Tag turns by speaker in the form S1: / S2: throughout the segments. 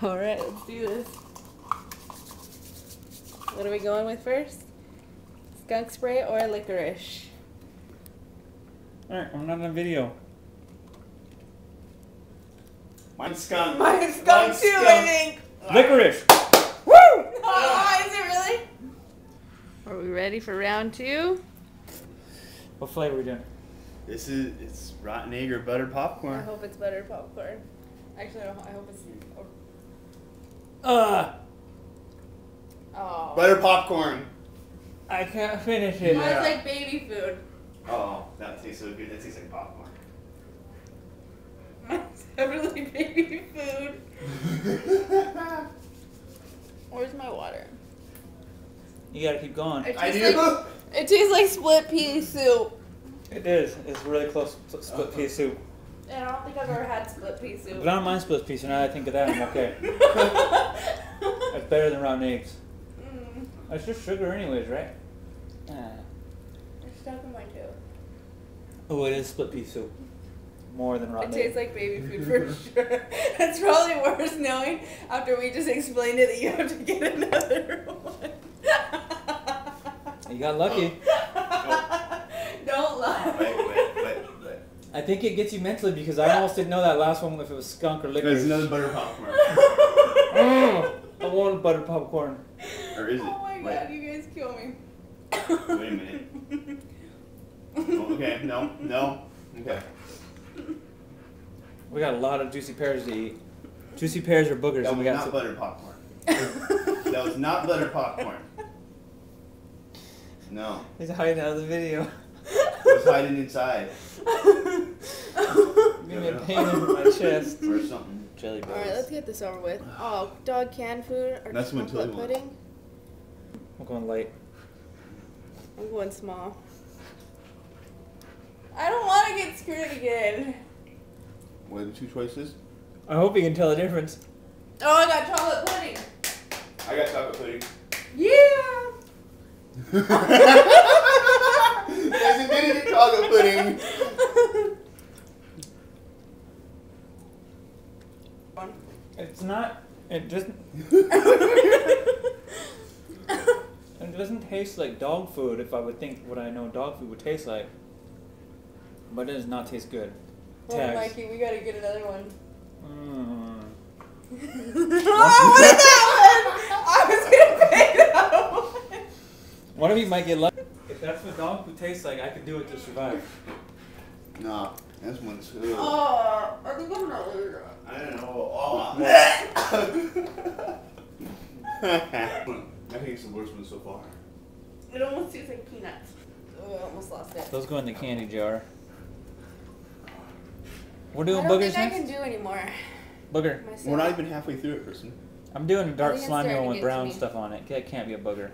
S1: Alright, let's do this. What are we going with first? Skunk spray or licorice?
S2: Alright, I'm not on a video.
S3: Mine's skunk.
S1: Mine's skunk too, I think.
S2: Licorice!
S1: Woo! Oh, is it really? Are we ready for round 2?
S2: What flavor are we doing?
S3: It's rotten egg or buttered
S1: I
S3: popcorn.
S1: hope it's buttered popcorn. Actually, I hope it's...
S2: Ugh!
S1: Oh.
S3: Butter popcorn.
S2: I can't finish it.
S1: Mine's like baby food.
S3: Oh, that tastes so good. That tastes like popcorn.
S1: Mine's definitely baby food. Where's my water?
S2: You gotta keep going.
S1: It
S3: I
S1: tastes
S3: do.
S1: like, it tastes like split pea soup.
S2: It is. It's really close to split pea soup.
S1: And I don't think I've ever had split pea soup.
S2: But I don't mind split pea soup. Now that I think of that, I'm okay. That's better than rotten eggs.
S1: Mm.
S2: That's just sugar anyways, right?
S1: It's stuck in my tooth.
S2: Oh, it is split pea soup. More than rotten
S1: It
S2: eggs.
S1: tastes like baby food for sure. It's probably worse knowing after we just explained it that you have to get another one.
S2: You got lucky.
S1: Don't lie.
S3: Wait.
S2: I think it gets you mentally because I almost didn't know that last one if it was skunk or licorice.
S3: There's another butter popcorn.
S2: I want butter popcorn.
S3: Or is it?
S1: Oh my god, you guys kill me.
S3: Wait a minute. Oh, okay, no. Okay.
S2: We got a lot of juicy pears to eat. Juicy pears or boogers.
S3: That
S2: and
S3: was
S2: we got
S3: not
S2: some...
S3: butter popcorn. That was not butter popcorn. No.
S2: He's hiding out of the video.
S3: It was hiding inside.
S2: Give me a pain in my chest.
S3: Or something.
S2: Jelly bells.
S1: Alright, let's get this over with. Oh, dog canned food or
S3: That's what
S1: chocolate
S3: Tilly wants.
S1: pudding?
S2: I'm going light.
S1: I'm going small. I don't want to get screwed again.
S3: What are the two choices?
S2: I hope you can tell the difference.
S1: Oh, I got chocolate pudding.
S3: I got chocolate pudding.
S1: Yeah.
S3: There's indeed chocolate pudding.
S2: It's not. It doesn't. It doesn't taste like dog food. If I would think what I know dog food would taste like, but it does not taste good.
S1: Oh,
S2: Tags.
S1: Mikey, we gotta get another one.
S2: Oh,
S1: what is that one? I was gonna pay that one.
S2: One of you might get lucky. If that's what dog food tastes like, I could do it to survive.
S3: No, this one's good.
S1: Oh, I think I'm not really wrong.
S3: I don't know. Oh. I think it's the worst one so far.
S1: It almost tastes like peanuts. Oh, I almost lost it.
S2: Those go in the candy jar. We're
S1: I
S2: doing
S1: don't
S2: boogers
S1: think I
S2: next?
S1: can do anymore.
S2: Booger.
S1: Myself.
S3: We're not even halfway through it, person.
S2: I'm doing a dark
S1: I think it's
S2: slimy
S1: starting
S2: one
S1: to
S2: with
S1: get to
S2: brown
S1: me.
S2: stuff on it. That can't be a booger.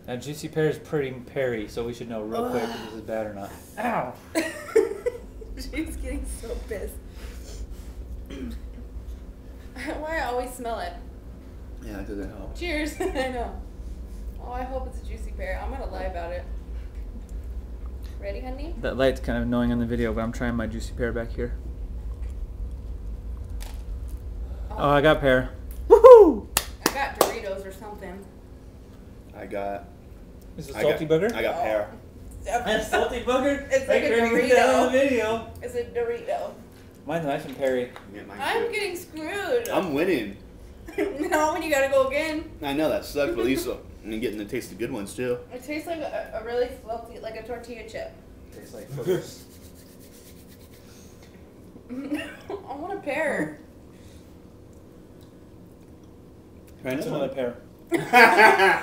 S2: That juicy pear is pretty peary, so we should know real quick if this is bad or not. Ow!
S1: She's getting so pissed. Why I always smell it.
S3: Yeah, it doesn't help.
S1: Cheers. I know. Oh, I hope it's a juicy pear. I'm gonna lie about it. Ready, honey?
S2: That light's kind of annoying on the video, but I'm trying my juicy pear back here. Oh, I got pear. Woohoo!
S1: I got Doritos or something.
S3: I got.
S2: Is it salty booger?
S3: I got pear.
S2: That's salty booger?
S1: It's like a
S2: Make sure you get that on the
S1: Dorito.
S2: video.
S1: It's a Dorito.
S2: Mine's nice and peary.
S3: Get mine
S1: I'm
S3: too.
S1: getting screwed.
S3: I'm winning.
S1: No, when you gotta go again.
S3: I know that sucks, but at least I'm getting to taste the good ones too.
S1: It tastes like a really salty, like a tortilla chip.
S2: Tastes like boogers.
S1: I want a pear.
S3: Try
S2: That's
S3: another
S2: another
S3: one.
S2: pear.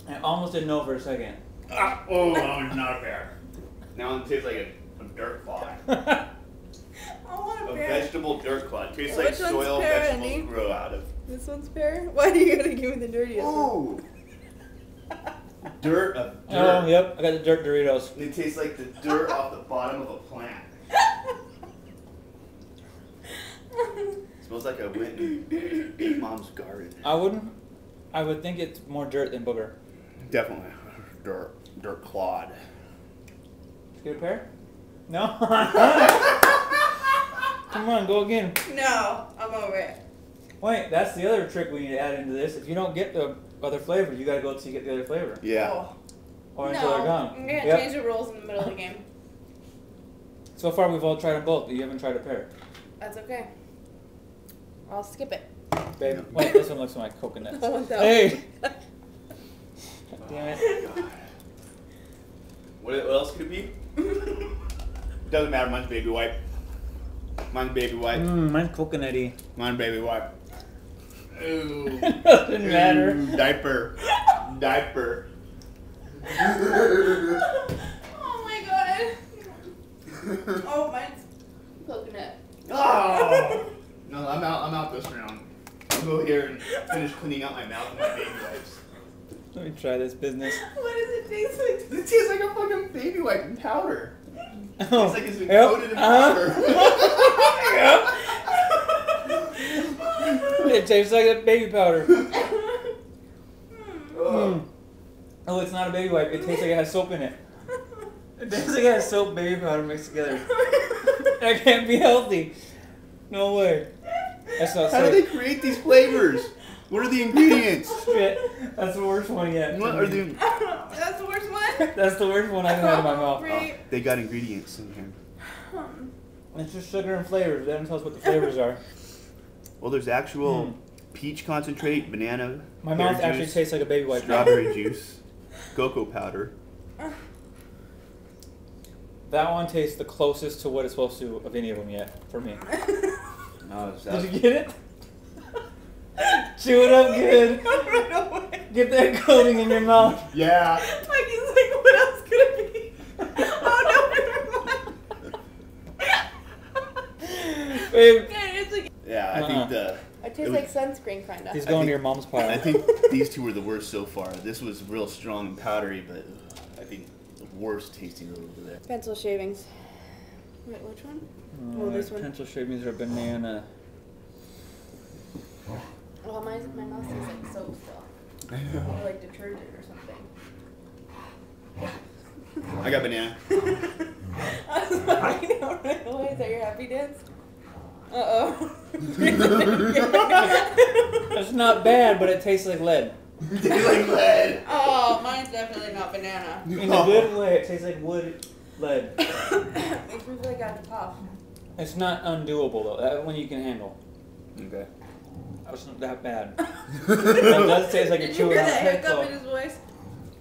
S2: I almost didn't know for a second.
S3: Oh, not a pear. Now it tastes like a dirt clod.
S1: I want a
S3: A
S1: pear.
S3: vegetable dirt clod. Tastes
S1: Which
S3: like
S1: one's
S3: soil
S1: pear,
S3: vegetables
S1: Andy?
S3: grow out of.
S1: This one's pear? Why do you gotta give me the dirtiest one?
S3: Ooh. Dirt of dirt.
S2: Oh, yep. I got the dirt Doritos.
S3: It tastes like the dirt off the bottom of a plant. Smells like I went and ate mom's garden.
S2: I would think it's more dirt than booger.
S3: Definitely. Dirt clod.
S2: Get a pear? No? Come on, go again.
S1: No, I'm over it.
S2: Wait, that's the other trick we need to add into this. If you don't get the other flavors, you gotta go till you get the other flavor.
S3: Yeah.
S1: Oh.
S2: Or until they're gone.
S1: You can't
S2: Yep.
S1: change the rules in the middle of the game.
S2: So far, we've all tried them both, but you haven't tried a pear.
S1: That's okay. I'll skip it.
S2: Babe, wait, this one looks like coconut.
S1: I want that
S2: Hey!
S1: one.
S2: Damn it.
S3: What else could it be? Doesn't matter. Mine's baby wipe. Mine's baby wipe.
S2: Mine's coconutty.
S3: Mine's baby wipe. Ooh.
S2: Doesn't matter.
S3: Ooh, diaper. Diaper.
S1: Oh my god. Oh, mine's coconut.
S3: Oh. No, I'm out this round. I'll go here and finish cleaning out my mouth with my baby wipes.
S2: Let me try this business.
S1: What does it taste like?
S3: It tastes like a fucking baby wipe in powder. It
S2: Oh.
S3: tastes like it's been
S2: Yep.
S3: coated in powder.
S2: It tastes like a baby powder.
S3: Oh.
S2: Oh, it's not a baby wipe. It tastes like it has soap in it. It tastes like it has soap and baby powder mixed together. That can't be healthy. No way. That's not
S3: How do
S2: safe.
S3: they create these flavors? What are the ingredients?
S2: Shit. That's the worst one yet.
S3: What are the?
S1: That's the worst one?
S2: That's the worst one I've had in my mouth.
S1: Great.
S3: They got ingredients in here.
S2: It's just sugar and flavors. They don't tell us what the flavors are.
S3: Well, there's actual peach concentrate, banana.
S2: My
S3: pear
S2: mouth actually
S3: juice,
S2: tastes like a baby wipe.
S3: strawberry juice, cocoa powder.
S2: That one tastes the closest to what it's supposed to of any of them yet, for me.
S3: Oh,
S2: Did you get it? Chew it up good.
S1: Right away.
S2: Get that coating in your mouth.
S3: Yeah.
S1: Like he's like, what else could it be? Oh no, never mind.
S2: Babe.
S1: Yeah, it's like,
S3: Yeah, I think the.
S1: it tastes like sunscreen kinda.
S2: He's
S3: I
S2: going
S3: think-
S2: to your mom's pile.
S3: I think these two were the worst so far. This was real strong and powdery, but I think the worst tasting over there.
S1: Pencil shavings. Wait, which one? Oh, this one.
S2: Pencil shavings are banana.
S1: Well, my mouth tastes like soap still. Or like detergent or something.
S3: I got banana.
S1: I was walking out right away. Is that your happy dance? Uh-oh.
S2: It's not bad, but it tastes like lead.
S3: Tastes like lead.
S1: Oh, mine's definitely not banana.
S2: In a good way, it tastes like wood lead.
S1: Makes me feel like I have to cough.
S2: It's not undoable, though. That one you can handle.
S3: Okay.
S2: It's not that bad. It does taste like you're
S1: Did you
S2: chewing
S1: hear
S2: on a
S1: that hiccup
S2: pencil.
S1: in his voice?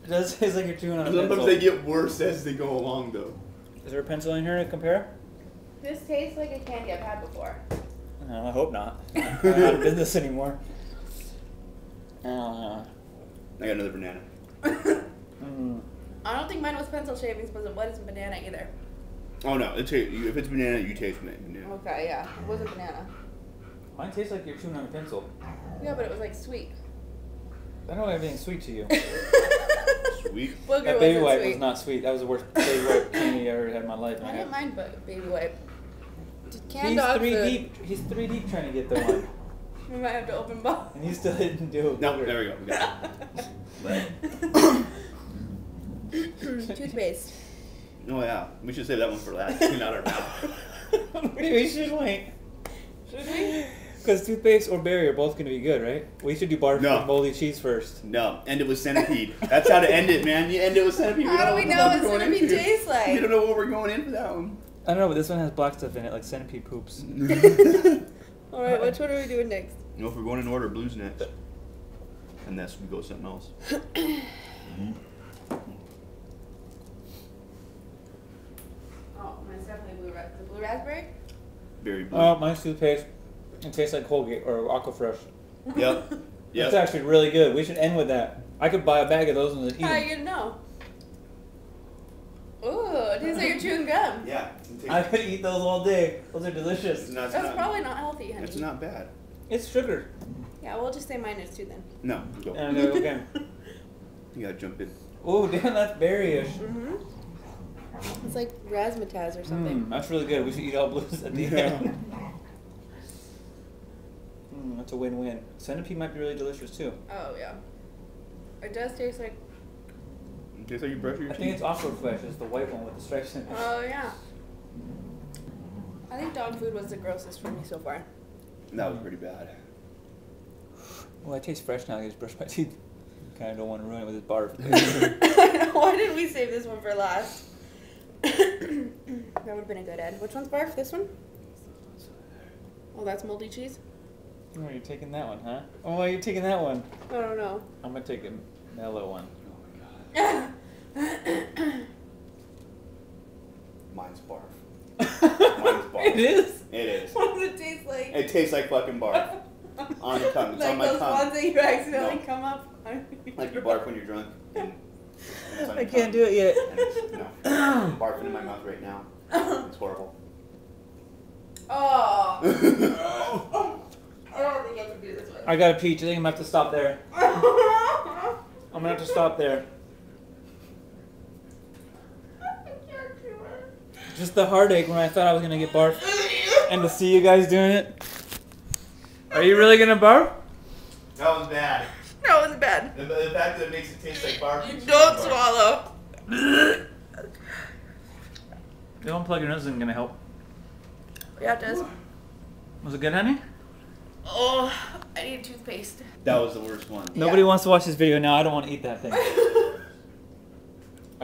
S2: It does taste like you're chewing on a
S3: Sometimes
S2: pencil.
S3: they get worse as they go along, though.
S2: Is there a pencil in here to compare?
S1: This tastes like a candy I've had before.
S2: No, I hope not. I'm not out of business anymore.
S3: I got another banana.
S1: I don't think mine was pencil shavings, but it wasn't banana either.
S3: Oh no, if it's banana, you taste banana.
S1: Okay, yeah. It wasn't banana.
S2: Mine tastes like you're chewing on a pencil.
S1: Yeah, but it was like sweet.
S2: I don't know everything's sweet to you.
S3: Sweet.
S1: Booger
S2: That baby
S1: wasn't
S2: wipe
S1: sweet.
S2: was not sweet. That was the worst baby wipe candy I ever had in my life.
S1: I didn't mind baby wipe. Canned
S2: He's
S1: dog
S2: three
S1: food.
S2: deep. He's three deep trying to get the one,
S1: We might have to open both.
S2: and he still didn't do it.
S3: No, there we go. We got it.
S1: Toothpaste.
S3: Oh yeah, we should save that one for last. Clean out our mouth.
S2: Maybe we should wait.
S1: Should we?
S2: Because toothpaste or berry are both going to be good, right? We should do bar
S3: No.
S2: moldy cheese first.
S3: No, end it with centipede. That's how to end it, man. You end it with centipede.
S1: How do we know what
S3: we're going
S1: centipede
S3: into.
S1: tastes like?
S3: We don't know what we're going in for that one.
S2: I don't know, but this one has black stuff in it, like centipede poops.
S1: Alright, which one are we doing next?
S3: No, if we're going in order, blue's next. And that's we go with something else.
S1: Oh, mine's definitely the blue raspberry.
S3: Very blue.
S2: Oh, mine's toothpaste. It tastes like Colgate or Aquafresh.
S3: Yep.
S2: It's
S3: Yep.
S2: actually really good. We should end with that. I could buy a bag of those and just eat
S1: How are
S2: them.
S1: you gonna know? Ooh, it tastes like you're chewing gum.
S3: Yeah.
S2: I could eat those all day. Those are delicious.
S1: That's probably not healthy, honey.
S3: It's not bad.
S2: It's sugar.
S1: Yeah, we'll just say mine is too then.
S3: No, go.
S2: And I go, okay.
S3: You gotta jump in.
S2: Oh, damn, that's berry-ish.
S1: Mm-hmm. It's like razzmatazz or something.
S2: That's really good. We should eat all blues at the
S3: Yeah.
S2: end. That's a win-win. Centipede might be really delicious too.
S1: Oh, yeah. It does taste like...
S3: Tastes like you brush your
S2: I
S3: teeth.
S2: think it's Aquafresh. It's the white one with the stripes in it.
S1: Oh, yeah. I think dog food was the grossest for me so far.
S3: That was pretty bad.
S2: Well, it tastes fresh now. I just brush my teeth. Kind of don't want to ruin it with this barf.
S1: Why did we save this one for last? That would have been a good end. Which one's barf? This one? Oh, that's moldy cheese?
S2: Oh, you're taking that one, huh? Oh, why are you taking that one?
S1: I don't know.
S2: I'm going to take a mellow one.
S3: Oh my god. Mine's barf. Mine's barf.
S2: It is?
S3: It is.
S1: What does it taste like?
S3: It tastes like fucking barf. On the tongue. It's
S1: Like
S3: on my
S1: those
S3: tongue.
S1: ones that you accidentally
S3: No.
S1: come up?
S3: Like you barf when you're drunk. And it's on
S2: I
S3: your
S2: can't
S3: tongue.
S2: do it yet.
S3: And it's, no. I'm barfing in my mouth right now. It's horrible.
S1: Oh. I don't think I can do this one.
S2: I got a peach. I think I'm going to have to stop there. I'm going to have to stop there. Just the heartache when I thought I was going to get barf. And to see you guys doing it. Are you really going to barf?
S3: That was bad.
S1: No, it was bad.
S3: The fact that it makes it taste like barf.
S1: You
S3: is
S1: don't
S3: barf.
S1: swallow.
S2: Don't unplug your nose isn't going to help.
S1: Yeah, it does.
S2: Was it good, honey?
S1: Oh, I need toothpaste.
S3: That was the worst one.
S2: Nobody wants to watch this video now. I don't want to eat that thing. I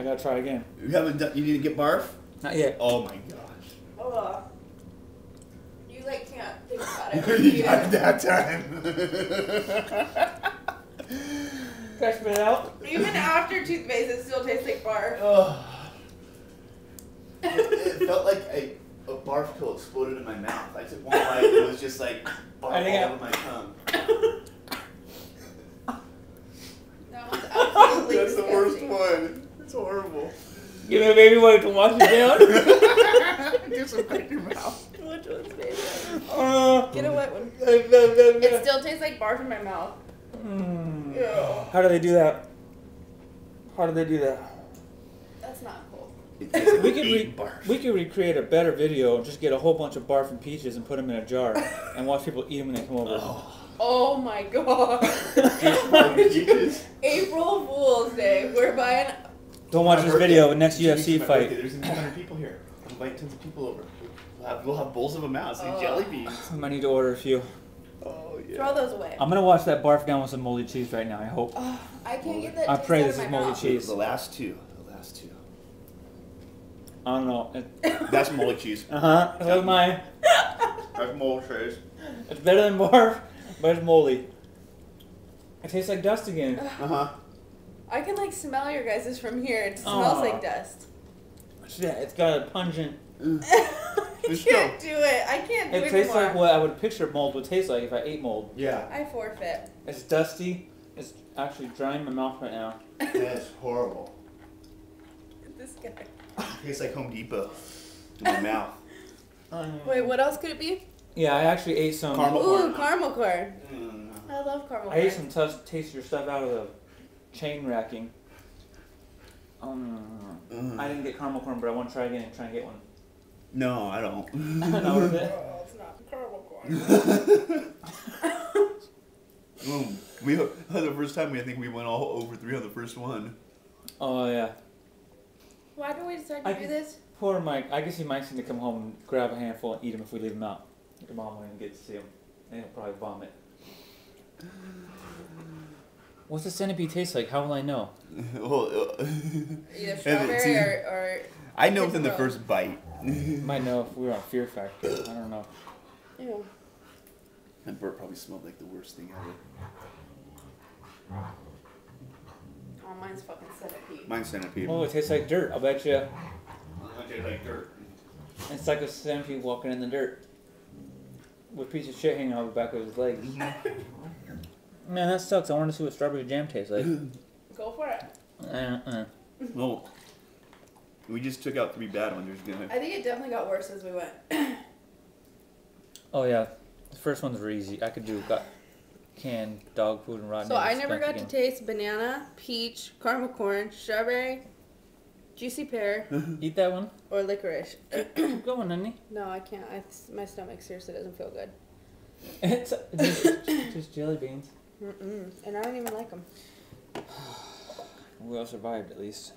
S2: got to try again.
S3: You haven't done, you didn't get barf?
S2: Not yet.
S3: Oh my gosh.
S1: Oh. You like can't think about it.
S3: At that time.
S2: Can I spit it out?
S1: Even after toothpaste, it still tastes like barf.
S3: Oh. It felt like a barf pill exploded in my mouth. I took one bite, it was just like barf
S2: I think
S3: all
S2: I-
S3: over my tongue.
S1: That was absolutely
S3: That's the worst
S1: disgusting.
S3: one. It's horrible.
S2: Give me a baby wipe to wash it down.
S3: Do some in your mouth.
S1: Which one's favorite?
S2: Uh,
S1: Get a wet one.
S2: It
S1: It still tastes like barf in my mouth. Ew.
S2: How do they do that? How do they do that?
S1: That's not cool.
S2: We could recreate a better video and just get a whole bunch of barf and peaches and put them in a jar and watch people eat them when they come over.
S1: Oh my god.
S3: Peaches.
S1: April Fool's Day. We're buying.
S2: Don't watch this video. Next
S3: It's
S2: UFC
S3: my
S2: fight.
S3: birthday. There's 200 people here. I'm inviting tons of people over. We'll have bowls of them out. It's like jelly beans.
S2: I might need to order a few.
S3: Oh yeah.
S1: Throw those away.
S2: I'm gonna wash that barf down with some moldy cheese right now. I hope.
S1: Oh, I can't get that.
S2: I
S1: taste
S2: pray
S1: out
S2: this
S1: of
S2: is
S1: my
S2: moldy
S1: mouth.
S2: cheese.
S3: The last two. The last two.
S2: I don't know.
S3: That's moldy cheese.
S2: That's mine.
S3: That's mold trays.
S2: It's better than barf, but it's moldy. It tastes like dust again.
S3: Uh-huh.
S1: I can like smell your guys's from here. It smells like dust.
S2: Yeah, it's got a pungent.
S1: I can't do it. I can't do it
S2: It tastes
S1: anymore.
S2: like what I would picture mold would taste like if I ate mold.
S3: Yeah.
S1: I forfeit.
S2: It's dusty. It's actually drying my mouth right now.
S3: That's horrible.
S1: This guy.
S3: It tastes like Home Depot in my mouth.
S1: Wait, what else could it be?
S2: Yeah, I actually ate some.
S3: Caramel
S1: Ooh,
S3: corn.
S1: caramel corn.
S3: Mm.
S1: I love caramel
S2: I
S1: corn.
S2: ate some tastier stuff out of the chain racking. I didn't get caramel corn, but I want to try again and try and get one.
S3: No, I don't.
S2: Not worth it.
S1: Oh, it's not caramel corn.
S3: The first time I think we went all over 3 on the first one.
S2: Oh yeah.
S1: Why do we decide to do this?
S2: Poor Mike. I guess he might need to come home and grab a handful and eat them if we leave them out. Your mom won't even get to see them. And he'll probably vomit. What's the centipede taste like? How will I know?
S1: Either strawberry or
S3: I know within the
S1: Pepperoni.
S3: first bite.
S2: Might know if we were on Fear Factor. I don't know.
S1: Ew.
S3: That burp probably smelled like the worst thing ever.
S1: Oh, mine's fucking centipede.
S3: Mine's centipede.
S2: Oh, it tastes like dirt. I'll bet you.
S3: It tastes like dirt.
S2: It's like a centipede walking in the dirt. With a piece of shit hanging out the back of his legs. Man, that sucks. I want to see what strawberry jam tastes like.
S1: Go for it.
S3: Well, we just took out 3 bad ones. There's gonna.
S1: I think it definitely got worse as we went.
S2: Oh yeah, the first ones were easy. I could do canned dog food and rotten
S1: So I
S2: eggs
S1: never got
S2: again.
S1: to taste banana, peach, caramel corn, strawberry, juicy pear,
S2: Eat that one.
S1: or licorice.
S2: Keep going, honey.
S1: No, I can't. My stomach seriously doesn't feel good.
S2: It's just jelly beans.
S1: And I don't even like them.
S2: We all survived at least.